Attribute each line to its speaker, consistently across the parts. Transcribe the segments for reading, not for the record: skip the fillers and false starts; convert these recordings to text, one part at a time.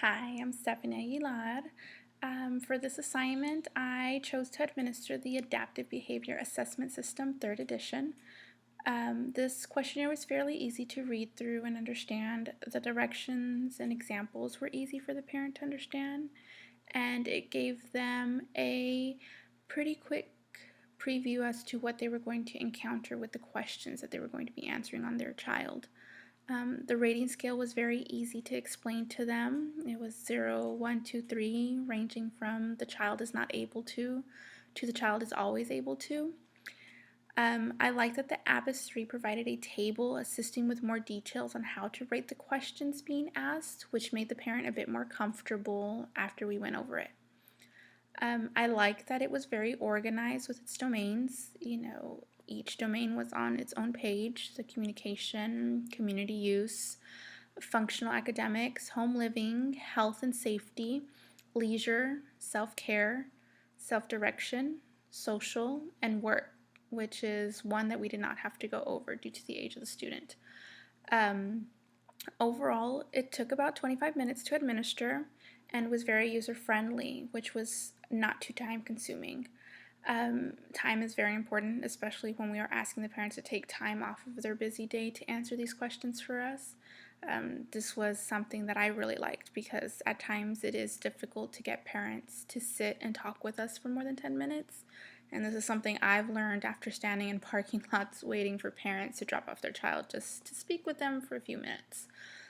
Speaker 1: Hi, I'm Stephanie Aguilar. For this assignment, I chose to administer the Adaptive Behavior Assessment System 3rd edition. This questionnaire was fairly easy to read through and understand. The directions and examples were easy for the parent to understand, and it gave them a pretty quick preview as to what they were going to encounter with the questions that they were going to be answering on their child. The rating scale was very easy to explain to them. It was 0, 1, 2, 3, ranging from the child is not able to the child is always able to. I like that the ABAS 3 provided a table assisting with more details on how to rate the questions being asked, which made the parent a bit more comfortable after we went over it. I like that it was very organized with its domains. Each domain was on its own page: the communication, community use, functional academics, home living, health and safety, leisure, self-care, self-direction, social, and work, which is one that we did not have to go over due to the age of the student. Overall, it took about 25 minutes to administer and was very user-friendly, which was not too time-consuming. Time is very important, especially when we are asking the parents to take time off of their busy day to answer these questions for us. This was something that I really liked because at times it is difficult to get parents to sit and talk with us for more than 10 minutes. And this is something I've learned after standing in parking lots waiting for parents to drop off their child just to speak with them for a few minutes.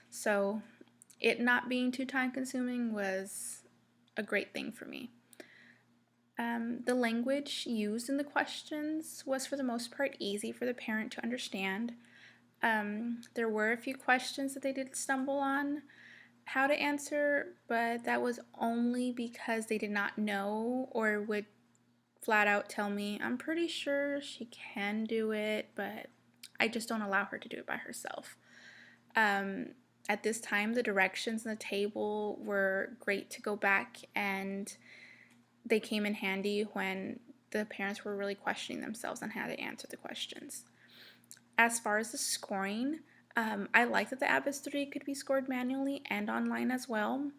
Speaker 1: So it not being too time consuming was a great thing for me. The language used in the questions was for the most part easy for the parent to understand. There were a few questions that they did stumble on how to answer, but that was only because they did not know or would flat out tell me, I'm pretty sure she can do it, but I just don't allow her to do it by herself. At this time, the directions in the table were great to go back, and they came in handy when the parents were really questioning themselves on how to answer the questions. As far as the scoring, I like that the ABAS 3 could be scored manually and online as well.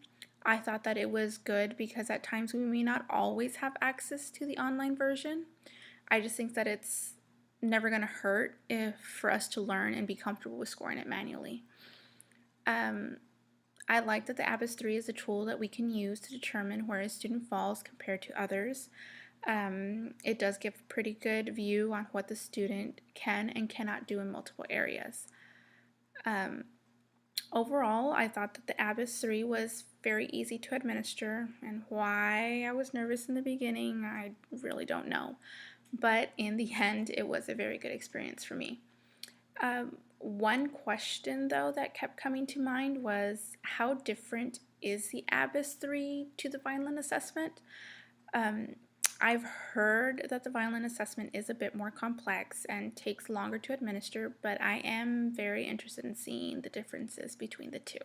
Speaker 1: I thought that it was good because at times we may not always have access to the online version. I just think that it's never going to hurt for us to learn and be comfortable with scoring it manually. I like that the ABAS 3 is a tool that we can use to determine where a student falls compared to others. It does give a pretty good view on what the student can and cannot do in multiple areas. Overall, I thought that the ABAS 3 was very easy to administer, and why I was nervous in the beginning, I really don't know. But in the end, it was a very good experience for me. One question, though, that kept coming to mind was, how different is the ABAS 3 to the Vineland assessment? I've heard that the Vineland assessment is a bit more complex and takes longer to administer, but I am very interested in seeing the differences between the two.